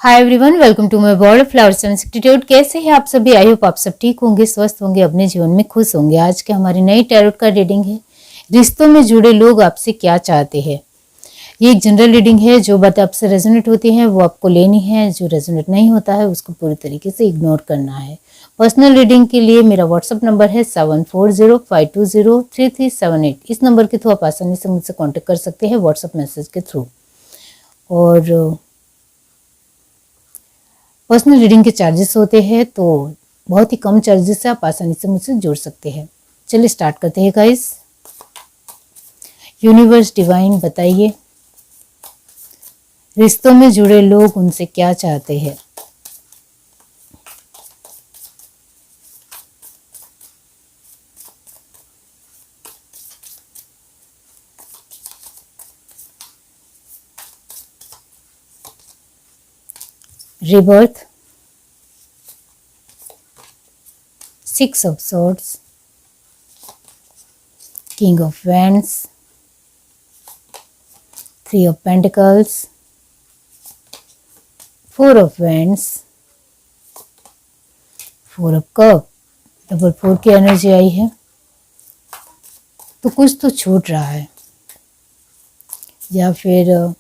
Hi everyone, welcome to my world of flowers institute. कैसे हैं आप सभी? आई होप आप सब ठीक होंगे, स्वस्थ होंगे, अपने जीवन में खुश होंगे। आज के हमारी नई टैरोट का रीडिंग है, रिश्तों में जुड़े लोग आपसे क्या चाहते हैं। ये एक जनरल रीडिंग है। जो बातें आपसे रेजोनेट होती हैं वो आपको लेनी है, जो रेजोनेट नहीं होता है उसको पूरी तरीके से इग्नोर करना है। पर्सनल रीडिंग के लिए मेरा व्हाट्सअप नंबर है 7405203378। इस नंबर के थ्रू आप आसानी से मुझसे कॉन्टेक्ट कर सकते हैं व्हाट्सएप मैसेज के थ्रू। और पर्सनल रीडिंग के चार्जेस होते हैं, तो बहुत ही कम चार्जेस से आप आसानी से मुझसे जुड़ सकते हैं। चलिए स्टार्ट करते हैं गाइस। यूनिवर्स डिवाइन, बताइए रिश्तों में जुड़े लोग उनसे क्या चाहते हैं। rebirth, 6 of swords, king of wands, 3 of pentacles, 4 of wands, 4 of cup। Double 4 की एनर्जी आई है, तो कुछ तो छूट रहा है, या फिर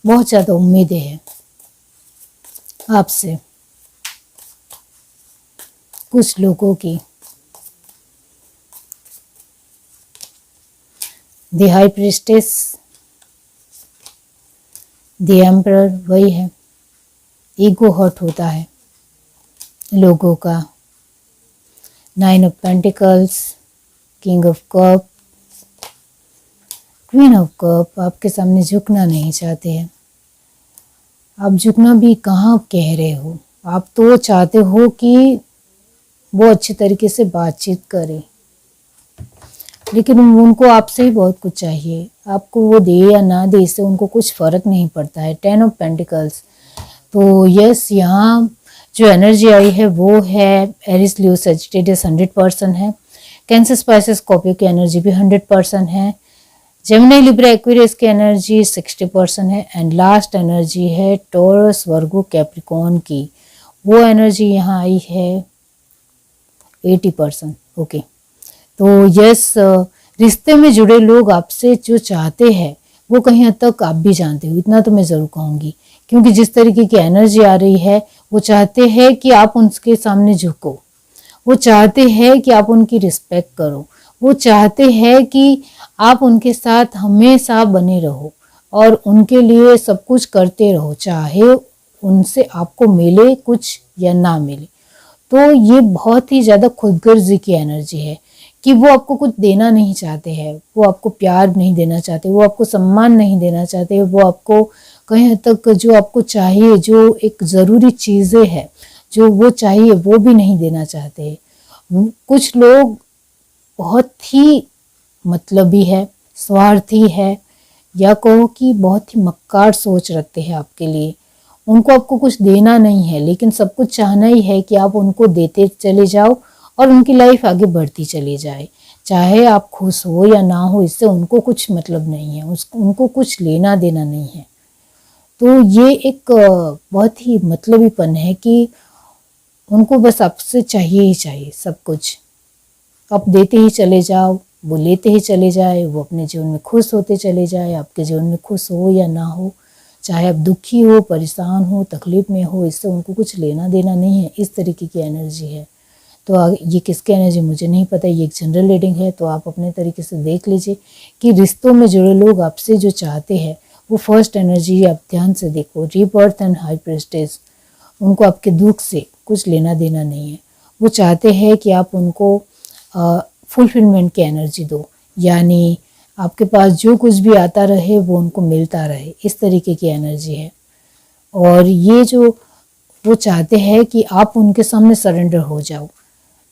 बहुत ज़्यादा उम्मीदें हैं आपसे कुछ लोगों की। The high priestess, the emperor, वही है। ईगो हर्ट होता है लोगों का। 9 of pentacles, king of cup, queen of cup. आपके सामने झुकना नहीं चाहते हैं। आप झुकना भी कहाँ कह रहे हो, आप तो चाहते हो कि वो अच्छे तरीके से बातचीत करे, लेकिन उनको आपसे ही बहुत कुछ चाहिए। आपको वो दे या ना दे, इससे उनको कुछ फर्क नहीं पड़ता है। 10 ऑफ पेंटिकल्स, तो यस, यहाँ जो एनर्जी आई है वो है एरिस, लियो, सजिटेरियस 100% है। कैंसर, स्पाइसेस, स्कॉर्पियो की एनर्जी भी 100% है। जेमिनी, लिब्रा, एक्वेरियस की एनर्जी 60% है। एंड लास्ट एनर्जी है टॉरस, वर्गो, कैप्रिकॉर्न की। वो एनर्जी यहाँ आई है 80%। ओके, तो यस, रिश्ते में जुड़े लोग आपसे जो चाहते हैं वो कहीं हद तक आप भी जानते हो, इतना तो मैं ज़रूर कहूँगी। क्योंकि जिस तरीके की एनर्जी आ रही है, वो चाहते हैं कि आप उनके सामने झुको, वो चाहते हैं कि आप उनकी रिस्पेक्ट करो, वो चाहते हैं कि आप उनके साथ हमेशा बने रहो और उनके लिए सब कुछ करते रहो, चाहे उनसे आपको मिले कुछ या ना मिले। तो ये बहुत ही ज़्यादा खुदगर्जी की एनर्जी है कि वो आपको कुछ देना नहीं चाहते हैं, वो आपको प्यार नहीं देना चाहते, वो आपको सम्मान नहीं देना चाहते, वो आपको कहीं हद तक जो आपको चाहिए, जो एक ज़रूरी चीज़ें हैं जो वो चाहिए, वो भी नहीं देना चाहते। कुछ लोग बहुत ही मतलबी है, स्वार्थी है, या कहो कि बहुत ही मक्कार सोच रखते हैं आपके लिए। उनको आपको कुछ देना नहीं है, लेकिन सब कुछ चाहना ही है कि आप उनको देते चले जाओ और उनकी लाइफ आगे बढ़ती चली जाए। चाहे आप खुश हो या ना हो, इससे उनको कुछ मतलब नहीं है, उनको कुछ लेना देना नहीं है। तो ये एक बहुत ही मतलबीपन है कि उनको बस आपसे चाहिए ही चाहिए सब कुछ। आप देते ही चले जाओ, वो लेते ही चले जाए, वो अपने जीवन में खुश होते चले जाए। आपके जीवन में खुश हो या ना हो, चाहे आप दुखी हो, परेशान हो, तकलीफ में हो, इससे उनको कुछ लेना देना नहीं है। इस तरीके की एनर्जी है। तो ये किसकी एनर्जी मुझे नहीं पता, ये एक जनरल रीडिंग है, तो आप अपने तरीके से देख लीजिए कि रिश्तों में जुड़े लोग आपसे जो चाहते हैं वो फर्स्ट एनर्जी आप ध्यान से देखो, रीबर्थ एंड हाई प्रीस्टेस। उनको आपके दुख से कुछ लेना देना नहीं है। वो चाहते हैं कि आप उनको फुलफिलमेंट की एनर्जी दो, यानी आपके पास जो कुछ भी आता रहे वो उनको मिलता रहे, इस तरीके की एनर्जी है। और ये जो वो चाहते हैं कि आप उनके सामने सरेंडर हो जाओ,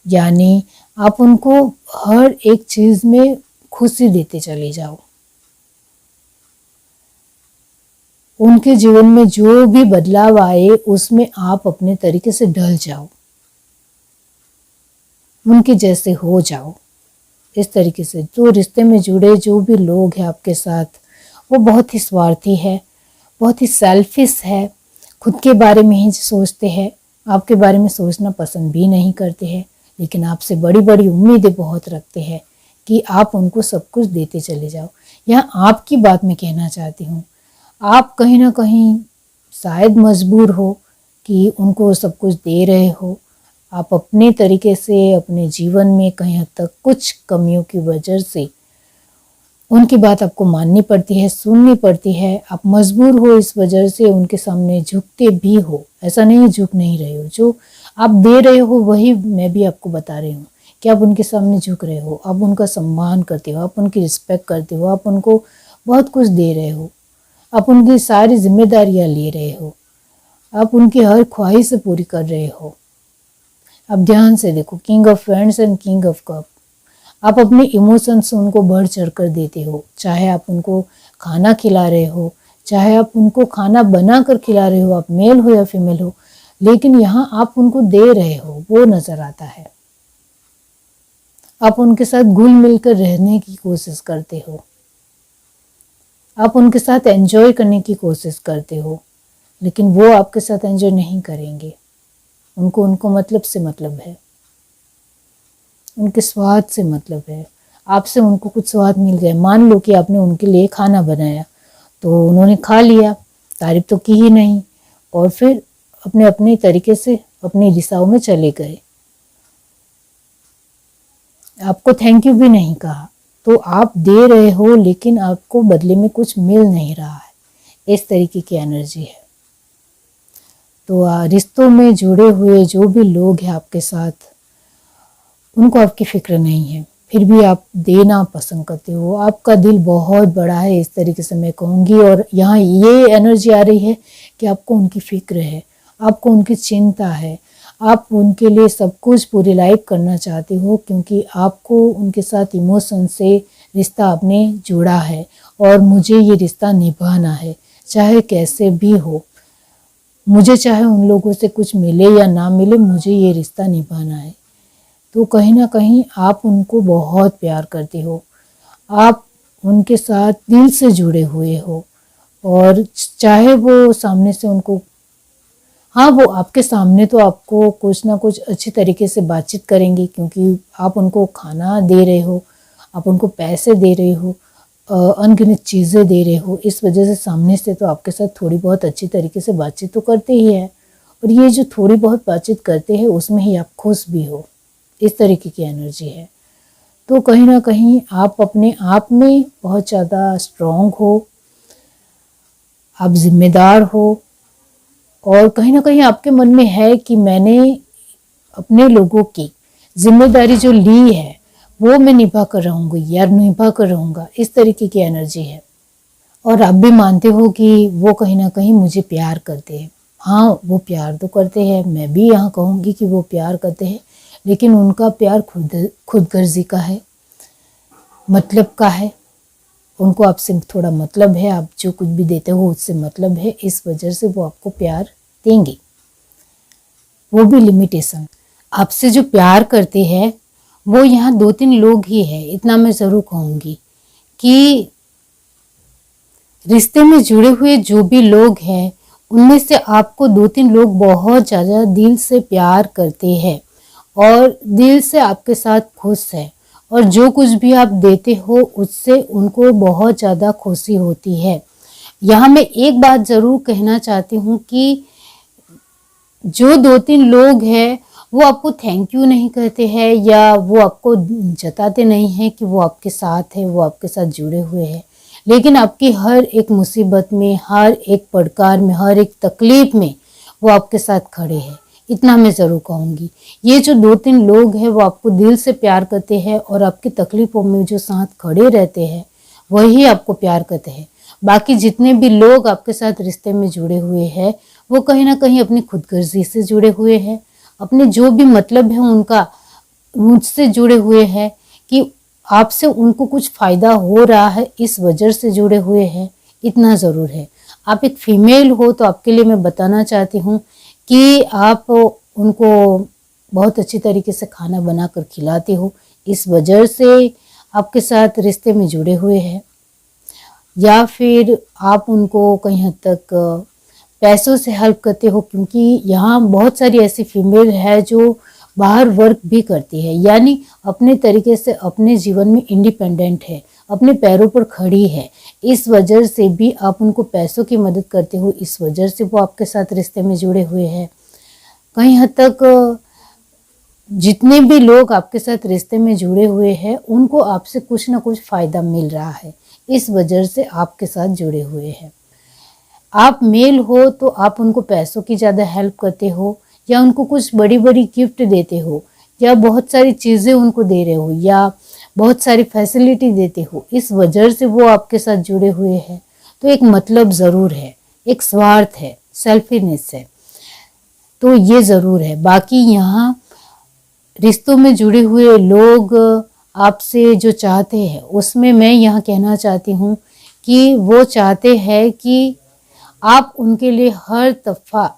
यानी आप उनको हर एक चीज़ में खुशी देते चले जाओ। उनके जीवन में जो भी बदलाव आए उसमें आप अपने तरीके से ढल जाओ, उनके जैसे हो जाओ। इस तरीके से जो रिश्ते में जुड़े जो भी लोग हैं आपके साथ, वो बहुत ही स्वार्थी है, बहुत ही सेल्फिश है, खुद के बारे में ही सोचते हैं, आपके बारे में सोचना पसंद भी नहीं करते हैं, लेकिन आपसे बड़ी बड़ी उम्मीदें बहुत रखते हैं कि आप उनको सब कुछ देते चले जाओ। यहाँ आपकी बात मैं कहना चाहती हूँ, आप कहीं ना कहीं शायद मजबूर हो कि उनको सब कुछ दे रहे हो। आप अपने तरीके से अपने जीवन में कहीं हद तक कुछ कमियों की वजह से उनकी बात आपको माननी पड़ती है, सुननी पड़ती है। आप मजबूर हो इस वजह से उनके सामने झुकते भी हो। ऐसा नहीं झुक नहीं रहे हो, जो आप दे रहे हो वही मैं भी आपको बता रही हूँ कि आप उनके सामने झुक रहे हो, आप उनका सम्मान करते हो, आप उनकी रिस्पेक्ट करते हो, आप उनको बहुत कुछ दे रहे हो, आप उनकी सारी जिम्मेदारियाँ ले रहे हो, आप उनकी हर ख्वाहिश पूरी कर रहे हो। आप ध्यान से देखो, king of friends and king of cup. आप अपने इमोशंस उनको बढ़ चढ़ कर देते हो, चाहे आप उनको खाना खिला रहे हो, चाहे आप उनको खाना बना कर खिला रहे हो, आप मेल हो या फीमेल हो, लेकिन यहाँ आप उनको दे रहे हो, वो नजर आता है। आप उनके साथ घुल मिलकर रहने की कोशिश करते हो, आप उनके साथ एंजॉय करने की कोशिश करते हो, लेकिन वो आपके साथ एंजॉय नहीं करेंगे। उनको मतलब से मतलब है, उनके स्वाद से मतलब है। आपसे उनको कुछ स्वाद मिल जाए, मान लो कि आपने उनके लिए खाना बनाया तो उन्होंने खा लिया, तारीफ तो की ही नहीं, और फिर अपने अपने तरीके से अपनी दिशाओं में चले गए, आपको थैंक यू भी नहीं कहा। तो आप दे रहे हो लेकिन आपको बदले में कुछ मिल नहीं रहा है। इस तरीके की एनर्जी है। तो रिश्तों में जुड़े हुए जो भी लोग हैं आपके साथ, उनको आपकी फिक्र नहीं है, फिर भी आप देना पसंद करते हो। आपका दिल बहुत बड़ा है, इस तरीके से मैं कहूँगी। और यहाँ ये एनर्जी आ रही है कि आपको उनकी फिक्र है, आपको उनकी चिंता है, आप उनके लिए सब कुछ पूरी लाइफ करना चाहते हो, क्योंकि आपको उनके साथ इमोशन से रिश्ता आपने जुड़ा है और मुझे ये रिश्ता निभाना है, चाहे कैसे भी हो। मुझे चाहे उन लोगों से कुछ मिले या ना मिले, मुझे ये रिश्ता निभाना है। तो कहीं ना कहीं आप उनको बहुत प्यार करते हो, आप उनके साथ दिल से जुड़े हुए हो। और चाहे वो सामने से उनको, हाँ वो आपके सामने तो आपको कुछ ना कुछ अच्छी तरीके से बातचीत करेंगे, क्योंकि आप उनको खाना दे रहे हो, आप उनको पैसे दे रहे हो, अनगिनत चीज़ें दे रहे हो, इस वजह से सामने से तो आपके साथ थोड़ी बहुत अच्छी तरीके से बातचीत तो करते ही है। और ये जो थोड़ी बहुत बातचीत करते हैं उसमें ही आप खुश भी हो, इस तरीके की एनर्जी है। तो कहीं ना कहीं आप अपने आप में बहुत ज़्यादा स्ट्रॉन्ग हो, आप जिम्मेदार हो, और कहीं ना कहीं आपके मन में है कि मैंने अपने लोगों की जिम्मेदारी जो ली है वो मैं निभा कर रहूँगी या निभा कर रहूँगा, इस तरीके की एनर्जी है। और आप भी मानते हो कि वो कहीं ना कहीं मुझे प्यार करते हैं। हाँ वो प्यार तो करते हैं, मैं भी यहाँ कहूँगी कि वो प्यार करते हैं, लेकिन उनका प्यार खुद गर्जी का है, मतलब का है। उनको आपसे थोड़ा मतलब है, आप जो कुछ भी देते हो उससे मतलब है, इस वजह से वो आपको प्यार देंगे, वो भी लिमिटेशन। आपसे जो प्यार करते हैं वो यहाँ 2-3 लोग ही है, इतना मैं ज़रूर कहूँगी कि रिश्ते में जुड़े हुए जो भी लोग हैं उनमें से आपको 2-3 लोग बहुत ज़्यादा दिल से प्यार करते हैं और दिल से आपके साथ खुश है, और जो कुछ भी आप देते हो उससे उनको बहुत ज़्यादा खुशी होती है। यहाँ मैं एक बात ज़रूर कहना चाहती हूँ कि जो 2-3 लोग हैं वो आपको थैंक यू नहीं कहते हैं या वो आपको जताते नहीं हैं कि वो आपके साथ है, वो आपके साथ जुड़े हुए हैं, लेकिन आपकी हर एक मुसीबत में, हर एक पड़कार में, हर एक तकलीफ में वो आपके साथ खड़े हैं, इतना मैं ज़रूर कहूँगी। ये जो 2-3 लोग हैं वो आपको दिल से प्यार करते हैं और आपकी तकलीफ़ों में जो साथ खड़े रहते हैं वही आपको प्यार करते हैं। बाकी जितने भी लोग आपके साथ रिश्ते में जुड़े हुए हैं वो कहीं ना कहीं अपनी खुदगर्जी से जुड़े हुए हैं, अपने जो भी मतलब है उनका मुझसे जुड़े हुए हैं कि आपसे उनको कुछ फ़ायदा हो रहा है, इस वजह से जुड़े हुए हैं, इतना ज़रूर है। आप एक फीमेल हो तो आपके लिए मैं बताना चाहती हूँ कि आप उनको बहुत अच्छी तरीके से खाना बनाकर खिलाते हो, इस वजह से आपके साथ रिश्ते में जुड़े हुए हैं। या फिर आप उनको कहीं हद तक पैसों से हेल्प करते हो, क्योंकि यहाँ बहुत सारी ऐसी फीमेल है जो बाहर वर्क भी करती है, यानी अपने तरीके से अपने जीवन में इंडिपेंडेंट है, अपने पैरों पर खड़ी है। इस वजह से भी आप उनको पैसों की मदद करते हो, इस वजह से वो आपके साथ रिश्ते में जुड़े हुए हैं। कहीं हद तक जितने भी लोग आपके साथ रिश्ते में जुड़े हुए हैं उनको आपसे कुछ ना कुछ फ़ायदा मिल रहा है, इस वजह से आपके साथ जुड़े हुए हैं। आप मेल हो तो आप उनको पैसों की ज़्यादा हेल्प करते हो, या उनको कुछ बड़ी बड़ी गिफ्ट देते हो, या बहुत सारी चीज़ें उनको दे रहे हो, या बहुत सारी फैसिलिटी देते हो, इस वजह से वो आपके साथ जुड़े हुए हैं। तो एक मतलब ज़रूर है, एक स्वार्थ है, सेल्फिनेस है, तो ये ज़रूर है। बाकी यहाँ रिश्तों में जुड़े हुए लोग आपसे जो चाहते हैं उसमें मैं यहाँ कहना चाहती हूँ कि वो चाहते हैं कि आप उनके लिए हर दफ़ा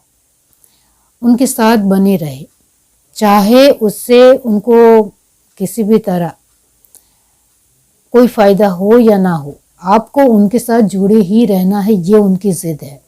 उनके साथ बने रहे, चाहे उससे उनको किसी भी तरह कोई फ़ायदा हो या ना हो, आपको उनके साथ जुड़े ही रहना है, ये उनकी ज़िद है।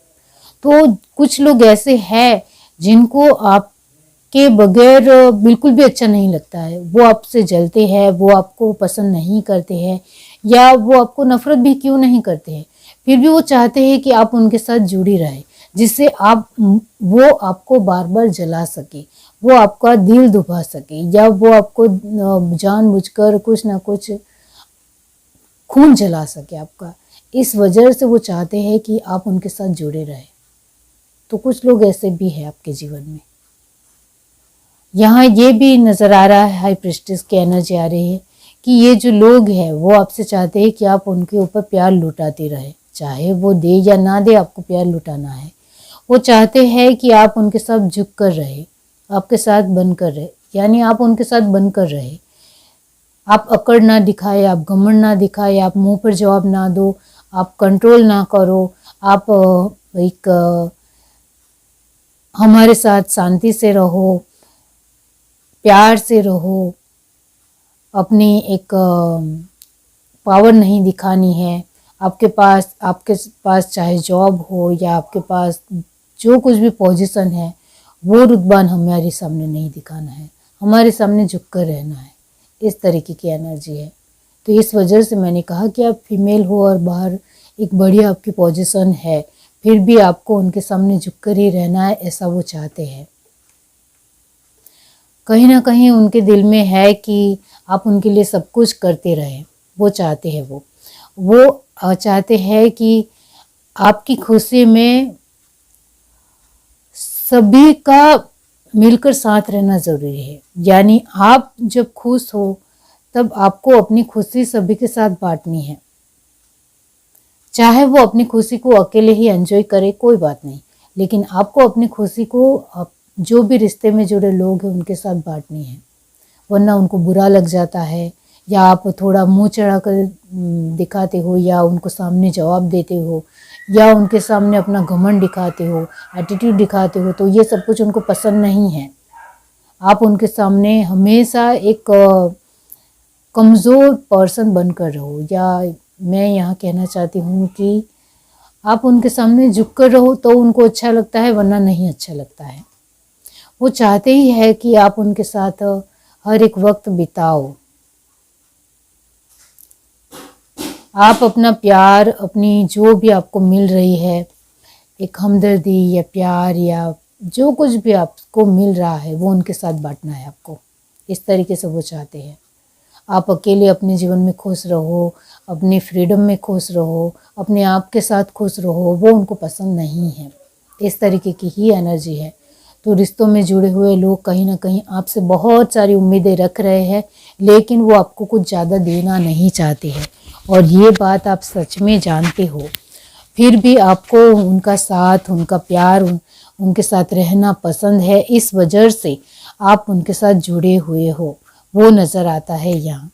तो कुछ लोग ऐसे हैं जिनको आपके बगैर बिल्कुल भी अच्छा नहीं लगता है, वो आपसे जलते हैं, वो आपको पसंद नहीं करते हैं, या वो आपको नफ़रत भी क्यों नहीं करते हैं, फिर भी वो चाहते हैं कि आप उनके साथ जुड़ी रहे, जिससे वो आपको बार बार जला सके, वो आपका दिल दुभा सके, या वो आपको जानबूझकर कुछ ना कुछ खून जला सके आपका। इस वजह से वो चाहते हैं कि आप उनके साथ जुड़े रहें। तो कुछ लोग ऐसे भी हैं आपके जीवन में। यहाँ ये भी नज़र आ रहा है, हाई प्रीस्टेस की एनर्जी आ रही है कि ये जो लोग हैं वो आपसे चाहते हैं कि आप उनके ऊपर प्यार लुटाते रहे, चाहे वो दे या ना दे, आपको प्यार लुटाना है। वो चाहते हैं कि आप उनके साथ झुक कर रहे, आपके साथ बनकर रहे, यानी आप उनके साथ बनकर रहे। आप अकड़ ना दिखाए, आप घमंड ना दिखाए, आप मुंह पर जवाब ना दो, आप कंट्रोल ना करो, आप एक हमारे साथ शांति से रहो, प्यार से रहो, अपनी एक पावर नहीं दिखानी है। आपके पास चाहे जॉब हो या आपके पास जो कुछ भी पोजीशन है, वो रुतबान हमारे सामने नहीं दिखाना है, हमारे सामने झुक कर रहना है। इस तरीके की एनर्जी है। तो इस वजह से मैंने कहा कि आप फीमेल हो और बाहर एक बढ़िया आपकी पोजीशन है, फिर भी आपको उनके सामने झुककर ही रहना है, ऐसा वो चाहते हैं। कहीं ना कहीं उनके दिल में है कि आप उनके लिए सब कुछ करते रहें, वो चाहते हैं। वो चाहते हैं कि आपकी खुशी में सभी का मिलकर साथ रहना ज़रूरी है, यानी आप जब खुश हो तब आपको अपनी खुशी सभी के साथ बांटनी है। चाहे वो अपनी खुशी को अकेले ही एंजॉय करे, कोई बात नहीं, लेकिन आपको अपनी खुशी को जो भी रिश्ते में जुड़े लोग हैं उनके साथ बांटनी है, वरना उनको बुरा लग जाता है, या आप थोड़ा मुंह चढ़ा कर दिखाते हो, या उनको सामने जवाब देते हो, या उनके सामने अपना घमंड दिखाते हो, एटीट्यूड दिखाते हो, तो ये सब कुछ उनको पसंद नहीं है। आप उनके सामने हमेशा एक कमज़ोर पर्सन बनकर रहो, या मैं यहाँ कहना चाहती हूँ कि आप उनके सामने झुक कर रहो तो उनको अच्छा लगता है, वरना नहीं अच्छा लगता है। वो चाहते ही है कि आप उनके साथ हर एक वक्त बिताओ। आप अपना प्यार, अपनी जो भी आपको मिल रही है, एक हमदर्दी या प्यार या जो कुछ भी आपको मिल रहा है, वो उनके साथ बांटना है आपको। इस तरीके से वो चाहते हैं। आप अकेले अपने जीवन में खुश रहो, अपनी फ्रीडम में खुश रहो, अपने आप के साथ खुश रहो, वो उनको पसंद नहीं है। इस तरीके की ही एनर्जी है। तो रिश्तों में जुड़े हुए लोग कहीं ना कहीं आपसे बहुत सारी उम्मीदें रख रहे हैं, लेकिन वो आपको कुछ ज़्यादा देना नहीं चाहते हैं, और ये बात आप सच में जानते हो। फिर भी आपको उनका साथ, उनका प्यार, उनके साथ रहना पसंद है, इस वजह से आप उनके साथ जुड़े हुए हो, वो नज़र आता है यहाँ।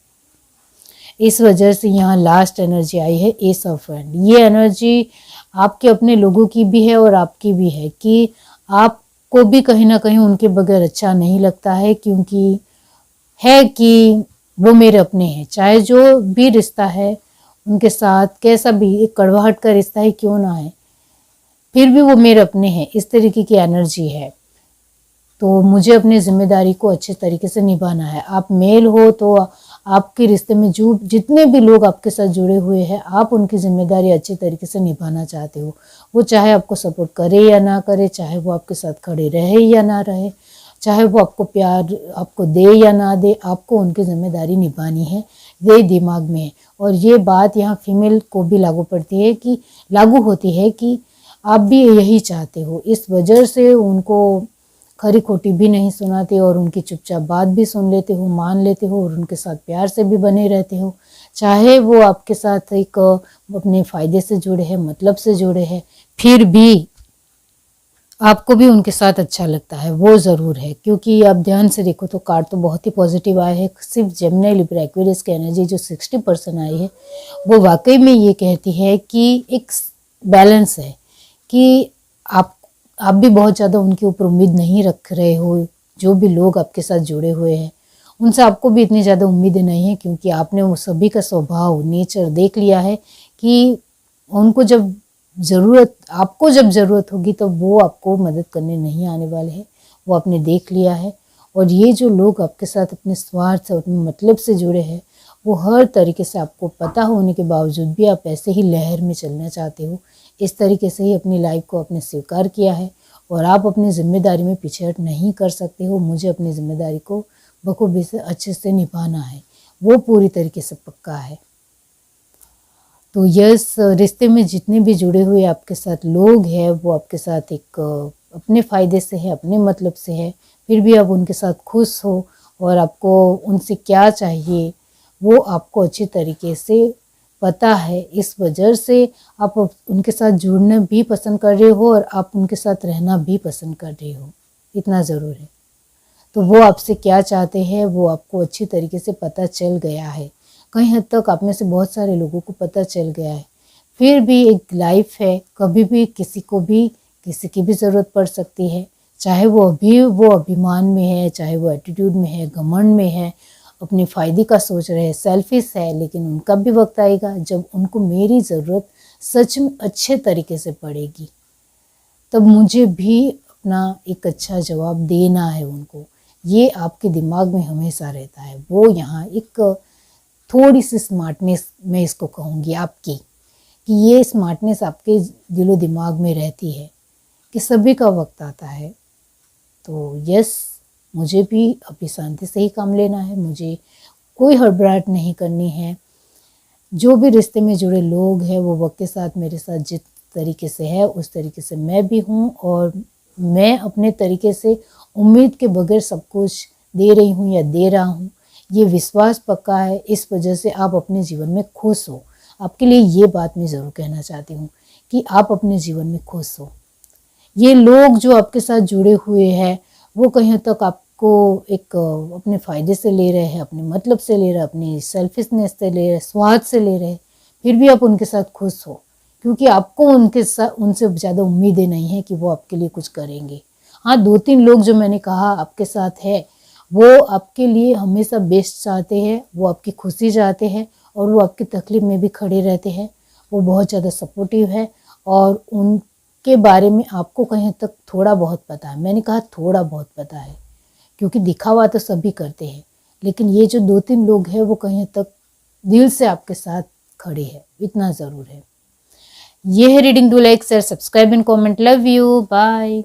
इस वजह से यहाँ लास्ट एनर्जी आई है एस ऑफ हैंड। ये एनर्जी आपके अपने लोगों की भी है और आपकी भी है कि आपको भी कहीं ना कहीं उनके बगैर अच्छा नहीं लगता है, क्योंकि है कि वो मेरे अपने हैं। चाहे जो भी रिश्ता है उनके साथ कैसा भी एक कड़वाहट का रिश्ता ही क्यों ना है, फिर भी वो मेरे अपने हैं, इस तरीके की एनर्जी है। तो मुझे अपनी जिम्मेदारी को अच्छे तरीके से निभाना है। आप मेल हो तो आपके रिश्ते में जो जितने भी लोग आपके साथ जुड़े हुए हैं, आप उनकी जिम्मेदारी अच्छे तरीके से निभाना चाहते हो। वो चाहे आपको सपोर्ट करे या ना करे, चाहे वो आपके साथ खड़े रहे या ना रहे, चाहे वो आपको प्यार आपको दे या ना दे, आपको उनकी जिम्मेदारी निभानी है, ये दिमाग में है। और ये बात यहाँ फीमेल को भी लागू होती है कि आप भी यही चाहते हो। इस वजह से उनको खरी खोटी भी नहीं सुनाते और उनकी चुपचाप बात भी सुन लेते हो, मान लेते हो और उनके साथ प्यार से भी बने रहते हो। चाहे वो आपके साथ एक अपने फायदे से जुड़े हैं, मतलब से जुड़े हैं, फिर भी आपको भी उनके साथ अच्छा लगता है, वो ज़रूर है। क्योंकि आप ध्यान से देखो तो कार्ड तो बहुत ही पॉजिटिव आए हैं। सिर्फ जेमिनी, लिब्रा, एक्वेरियस की एनर्जी जो 60% आई है वो वाकई में ये कहती है कि एक बैलेंस है, कि आप भी बहुत ज़्यादा उनके ऊपर उम्मीद नहीं रख रहे हो। जो भी लोग आपके साथ जुड़े हुए हैं उनसे आपको भी इतनी ज़्यादा उम्मीदें नहीं है, क्योंकि आपने वो सभी का स्वभाव, नेचर देख लिया है कि उनको जब आपको जब ज़रूरत होगी तो वो आपको मदद करने नहीं आने वाले हैं, वो आपने देख लिया है। और ये जो लोग आपके साथ अपने स्वार्थ से, अपने मतलब से जुड़े हैं, वो हर तरीके से आपको पता होने के बावजूद भी आप ऐसे ही लहर में चलना चाहते हो। इस तरीके से ही अपनी लाइफ को आपने स्वीकार किया है और आप अपनी जिम्मेदारी में पीछे हट नहीं कर सकते हो। मुझे अपनी जिम्मेदारी को बखूबी से अच्छे से निभाना है, वो पूरी तरीके से पक्का है। तो यस, रिश्ते में जितने भी जुड़े हुए आपके साथ लोग हैं वो आपके साथ एक अपने फ़ायदे से है, अपने मतलब से है, फिर भी आप उनके साथ खुश हो और आपको उनसे क्या चाहिए वो आपको अच्छी तरीके से पता है। इस वजह से आप उनके साथ जुड़ना भी पसंद कर रहे हो और आप उनके साथ रहना भी पसंद कर रहे हो, इतना ज़रूर है। तो वो आपसे क्या चाहते हैं वो आपको अच्छी तरीके से पता चल गया है। कहीं हद तक आप में से बहुत सारे लोगों को पता चल गया है। फिर भी एक लाइफ है, कभी भी किसी को भी किसी की भी ज़रूरत पड़ सकती है। चाहे वो अभिमान में है, चाहे वो एटीट्यूड में है, घमंड में है, अपने फ़ायदे का सोच रहे हैं, सेल्फिश है, लेकिन उनका भी वक्त आएगा जब उनको मेरी ज़रूरत सच में अच्छे तरीके से पड़ेगी। तब मुझे भी अपना एक अच्छा जवाब देना है उनको। ये आपके दिमाग में हमेशा रहता है। वो यहाँ एक थोड़ी सी स्मार्टनेस मैं इसको कहूँगी आपकी, कि ये स्मार्टनेस आपके दिलो दिमाग में रहती है कि सभी का वक्त आता है। तो यस, मुझे भी अभी शांति से ही काम लेना है, मुझे कोई हड़बड़ाहट नहीं करनी है। जो भी रिश्ते में जुड़े लोग हैं वो वक्त के साथ मेरे साथ जिस तरीके से है उस तरीके से मैं भी हूँ, और मैं अपने तरीके से उम्मीद के बगैर सब कुछ दे रही हूँ या दे रहा हूँ, ये विश्वास पक्का है। इस वजह से आप अपने जीवन में खुश हो। आपके लिए ये बात मैं ज़रूर कहना चाहती हूँ कि आप अपने जीवन में खुश हो। ये लोग जो आपके साथ जुड़े हुए हैं वो कहीं तक आपको एक अपने फ़ायदे से ले रहे हैं, अपने मतलब से ले रहे हैं, अपनी सेल्फिशनेस से ले रहे हैं, स्वार्थ से ले रहे हैं, फिर भी आप उनके साथ खुश हो, क्योंकि आपको उनसे ज़्यादा उम्मीदें नहीं है कि वो आपके लिए कुछ करेंगे। हाँ, 2-3 लोग जो मैंने कहा आपके साथ है वो आपके लिए हमेशा बेस्ट चाहते हैं, वो आपकी खुशी चाहते हैं और वो आपकी तकलीफ में भी खड़े रहते हैं। वो बहुत ज़्यादा सपोर्टिव है और उनके बारे में आपको कहीं तक थोड़ा बहुत पता है। मैंने कहा थोड़ा बहुत पता है, क्योंकि दिखावा तो सभी करते हैं, लेकिन ये जो 2-3 लोग हैं वो कहीं तक दिल से आपके साथ खड़े हैं, इतना ज़रूर है। ये है reading. Do like, share, subscribe and comment. Love you, bye.